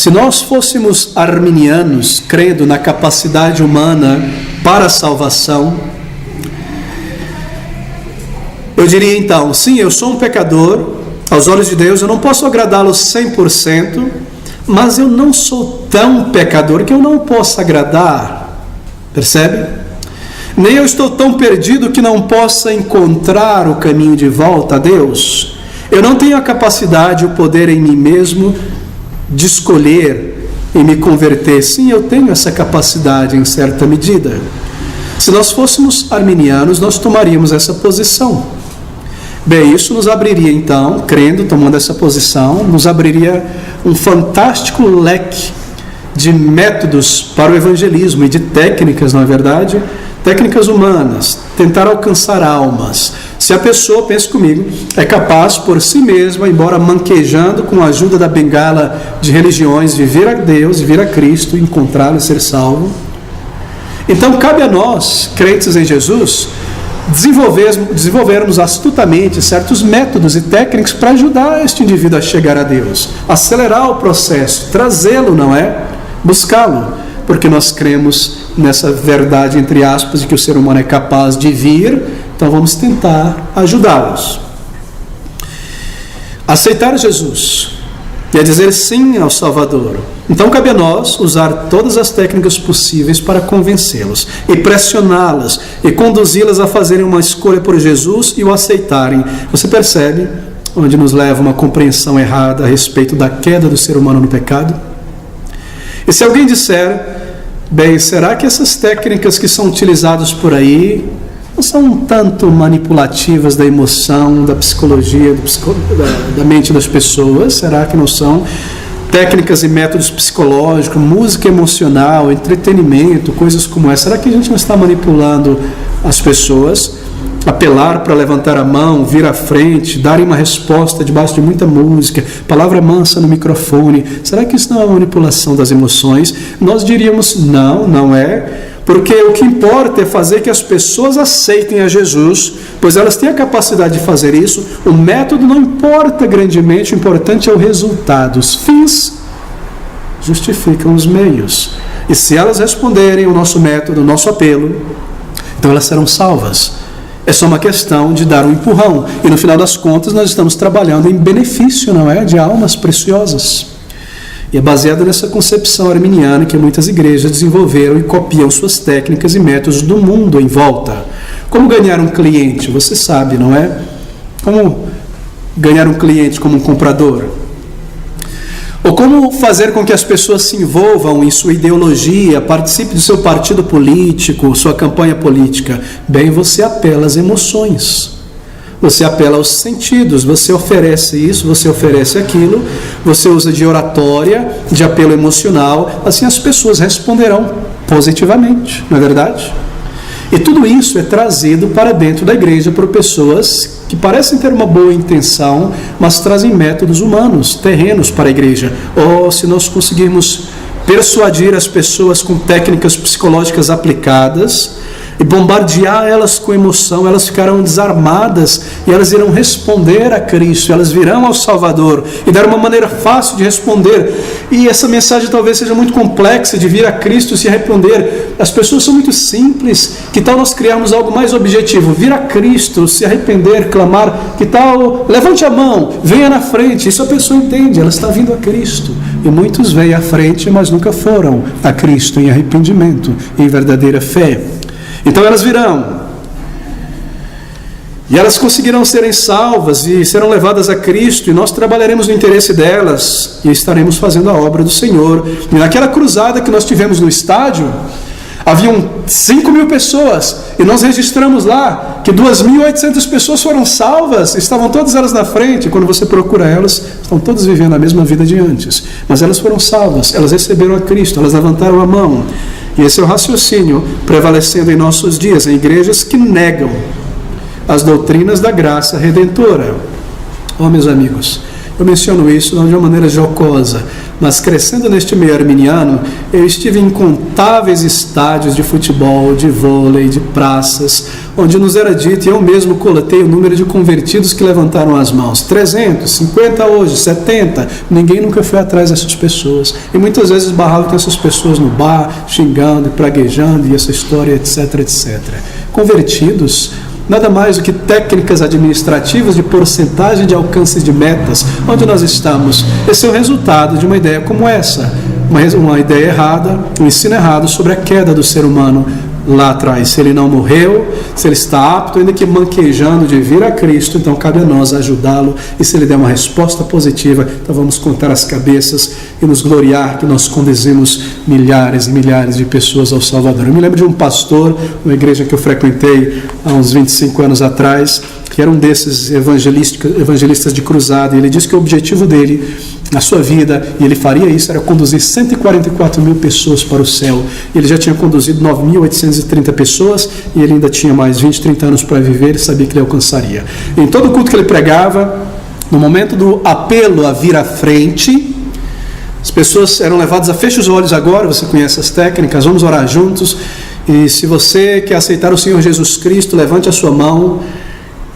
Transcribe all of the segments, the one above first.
Se nós fôssemos arminianos, crendo na capacidade humana para a salvação, eu diria então, sim, eu sou um pecador, aos olhos de Deus eu não posso agradá-lo 100%, mas eu não sou tão pecador que eu não possa agradar, percebe? Nem eu estou tão perdido que não possa encontrar o caminho de volta a Deus. Eu não tenho a capacidade, o poder em mim mesmo de escolher e me converter. Sim, eu tenho essa capacidade em certa medida. Se nós fôssemos arminianos, nós tomaríamos essa posição. Bem, isso nos abriria então, crendo, tomando essa posição, nos abriria um fantástico leque de métodos para o evangelismo e de técnicas, não é verdade? Técnicas humanas, tentar alcançar almas. Se a pessoa, pense comigo, é capaz por si mesma, embora manquejando com a ajuda da bengala de religiões, de vir a Deus, de vir a Cristo, encontrá-lo e ser salvo. Então cabe a nós, crentes em Jesus, desenvolvermos astutamente certos métodos e técnicas para ajudar este indivíduo a chegar a Deus, acelerar o processo, trazê-lo, não é? Buscá-lo, porque nós cremos nessa verdade, entre aspas, de que o ser humano é capaz de vir, então vamos tentar ajudá-los. Aceitar Jesus e a dizer sim ao Salvador. Então cabe a nós usar todas as técnicas possíveis para convencê-los e pressioná-las e conduzi-las a fazerem uma escolha por Jesus e o aceitarem. Você percebe onde nos leva uma compreensão errada a respeito da queda do ser humano no pecado? E se alguém disser, bem, será que essas técnicas que são utilizadas por aí não são um tanto manipulativas da emoção, da psicologia, da mente das pessoas? Será que não são técnicas e métodos psicológicos, música emocional, entretenimento, coisas como essa? Será que a gente não está manipulando as pessoas? Apelar para levantar a mão, vir à frente, darem uma resposta debaixo de muita música, palavra mansa no microfone. Será que isso não é uma manipulação das emoções? Nós diríamos, não, não é. Porque o que importa é fazer que as pessoas aceitem a Jesus, pois elas têm a capacidade de fazer isso. O método não importa grandemente, o importante é o resultado. Os fins justificam os meios. E se elas responderem ao nosso método, ao nosso apelo, então elas serão salvas. É só uma questão de dar um empurrão. E no final das contas nós estamos trabalhando em benefício, não é? De almas preciosas. E é baseado nessa concepção arminiana que muitas igrejas desenvolveram e copiam suas técnicas e métodos do mundo em volta. Como ganhar um cliente? Você sabe, não é? Como ganhar um cliente como um comprador? Ou como fazer com que as pessoas se envolvam em sua ideologia, participe do seu partido político, sua campanha política? Bem, você apela às emoções. Você apela aos sentidos, você oferece isso, você oferece aquilo, você usa de oratória, de apelo emocional, assim as pessoas responderão positivamente, não é verdade? E tudo isso é trazido para dentro da igreja por pessoas que parecem ter uma boa intenção, mas trazem métodos humanos, terrenos para a igreja. Ou se nós conseguirmos persuadir as pessoas com técnicas psicológicas aplicadas, e bombardear elas com emoção, elas ficarão desarmadas e elas irão responder a Cristo, elas virão ao Salvador e dar uma maneira fácil de responder. E essa mensagem talvez seja muito complexa, de vir a Cristo e se arrepender. As pessoas são muito simples. Que tal nós criarmos algo mais objetivo? Vir a Cristo, se arrepender, clamar. Que tal? Levante a mão, venha na frente. Isso a pessoa entende, ela está vindo a Cristo. E muitos vêm à frente, mas nunca foram a Cristo em arrependimento, em verdadeira fé. Então elas virão, e elas conseguirão serem salvas e serão levadas a Cristo, e nós trabalharemos no interesse delas e estaremos fazendo a obra do Senhor. E naquela cruzada que nós tivemos no estádio, haviam 5.000 pessoas, e nós registramos lá que 2.800 pessoas foram salvas, estavam todas elas na frente. Quando você procura elas, estão todas vivendo a mesma vida de antes, mas elas foram salvas, elas receberam a Cristo, elas levantaram a mão. E esse é o raciocínio prevalecendo em nossos dias, em igrejas que negam as doutrinas da graça redentora. Oh, meus amigos, Eu menciono isso não de uma maneira jocosa, mas crescendo neste meio arminiano, eu estive em incontáveis estádios de futebol, de vôlei, de praças, onde nos era dito, e eu mesmo coletei o número de convertidos que levantaram as mãos, 300, 50 hoje, 70, ninguém nunca foi atrás dessas pessoas, e muitas vezes barrava com essas pessoas no bar, xingando, praguejando, e essa história, etc, etc. Convertidos, nada mais do que técnicas administrativas de porcentagem de alcance de metas, onde nós estamos. Esse é o resultado de uma ideia como essa, uma ideia errada, um ensino errado sobre a queda do ser humano lá atrás. Se ele não morreu, se ele está apto, ainda que manquejando de vir a Cristo, então cabe a nós ajudá-lo, e se ele der uma resposta positiva, então vamos contar as cabeças e nos gloriar que nós conduzimos milhares e milhares de pessoas ao Salvador. Eu me lembro de um pastor, uma igreja que eu frequentei há uns 25 anos atrás, que era um desses evangelistas de cruzada, e ele disse que o objetivo dele na sua vida, e ele faria isso, era conduzir 144 mil pessoas para o céu. Ele já tinha conduzido 9.830 pessoas, e ele ainda tinha mais 20, 30 anos para viver, e sabia que ele alcançaria. Em todo culto que ele pregava, no momento do apelo a vir à frente, as pessoas eram levadas a fecha os olhos agora, você conhece as técnicas, vamos orar juntos, e se você quer aceitar o Senhor Jesus Cristo, levante a sua mão.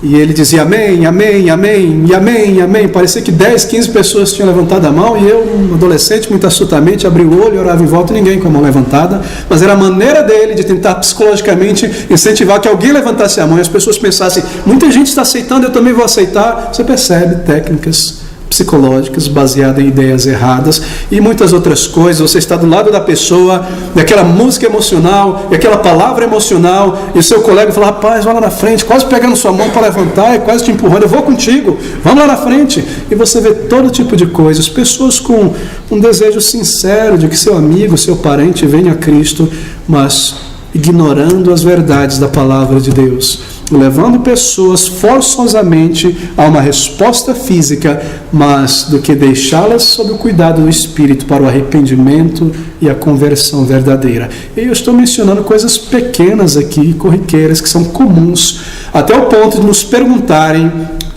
E ele dizia amém, amém, amém, e amém, amém. Parecia que 10, 15 pessoas tinham levantado a mão, e eu, um adolescente, muito astutamente, abri o olho e orava em volta, ninguém com a mão levantada. Mas era a maneira dele de tentar psicologicamente incentivar que alguém levantasse a mão e as pessoas pensassem, muita gente está aceitando, eu também vou aceitar. Você percebe técnicas psicológicas baseadas em ideias erradas e muitas outras coisas. Você está do lado da pessoa, daquela música emocional, e aquela palavra emocional, e o seu colega fala, rapaz, vai lá na frente, quase pegando sua mão para levantar e quase te empurrando, eu vou contigo, vamos lá na frente. E você vê todo tipo de coisas, pessoas com um desejo sincero de que seu amigo, seu parente venha a Cristo, mas ignorando as verdades da palavra de Deus, levando pessoas forçosamente a uma resposta física, mas do que deixá-las sob o cuidado do Espírito para o arrependimento e a conversão verdadeira. E eu estou mencionando coisas pequenas aqui, corriqueiras, que são comuns, até o ponto de nos perguntarem,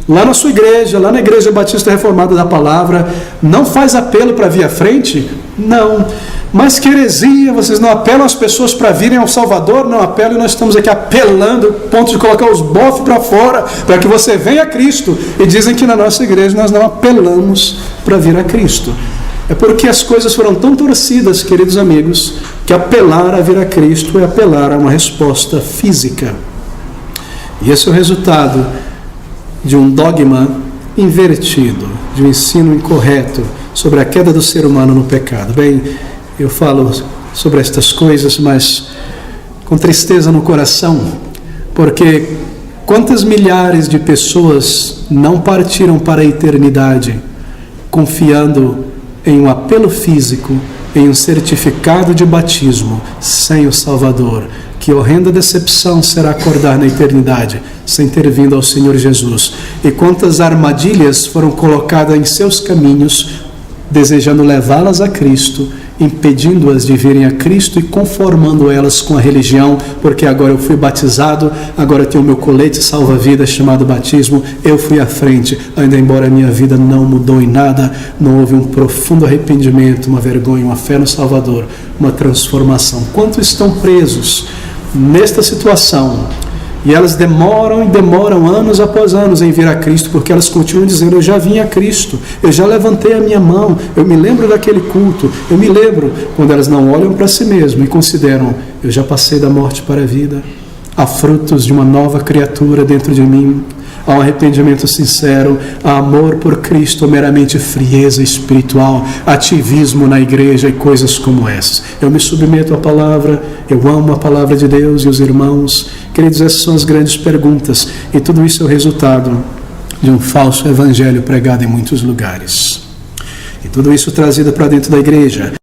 lá na sua igreja, lá na Igreja Batista Reformada da Palavra, não faz apelo para vir à frente? Não. Mas que heresia, vocês não apelam as pessoas para virem ao Salvador? Não apelam, e nós estamos aqui apelando, ao ponto de colocar os bofes para fora, para que você venha a Cristo. E dizem que na nossa igreja nós não apelamos para vir a Cristo. É porque as coisas foram tão torcidas, queridos amigos, que apelar a vir a Cristo é apelar a uma resposta física. E esse é o resultado de um dogma invertido, de um ensino incorreto sobre a queda do ser humano no pecado. Bem, eu falo sobre estas coisas, mas com tristeza no coração, porque quantas milhares de pessoas não partiram para a eternidade confiando em um apelo físico, em um certificado de batismo, sem o Salvador. Que horrenda decepção será acordar na eternidade sem ter vindo ao Senhor Jesus. E quantas armadilhas foram colocadas em seus caminhos, desejando levá-las a Cristo, impedindo-as de virem a Cristo e conformando elas com a religião, porque agora eu fui batizado, agora eu tenho o meu colete salva-vidas chamado batismo, eu fui à frente, ainda embora a minha vida não mudou em nada, não houve um profundo arrependimento, uma vergonha, uma fé no Salvador, uma transformação. Quantos estão presos nesta situação? E elas demoram e demoram anos após anos em vir a Cristo, porque elas continuam dizendo, eu já vim a Cristo, eu já levantei a minha mão, eu me lembro daquele culto, eu me lembro, quando elas não olham para si mesmas e consideram, eu já passei da morte para a vida, há frutos de uma nova criatura dentro de mim, há um arrependimento sincero, há amor por Cristo, meramente frieza espiritual, ativismo na igreja e coisas como essas. Eu me submeto à palavra, eu amo a palavra de Deus e os irmãos. Queridos, essas são as grandes perguntas, e tudo isso é o resultado de um falso evangelho pregado em muitos lugares. E tudo isso trazido para dentro da igreja.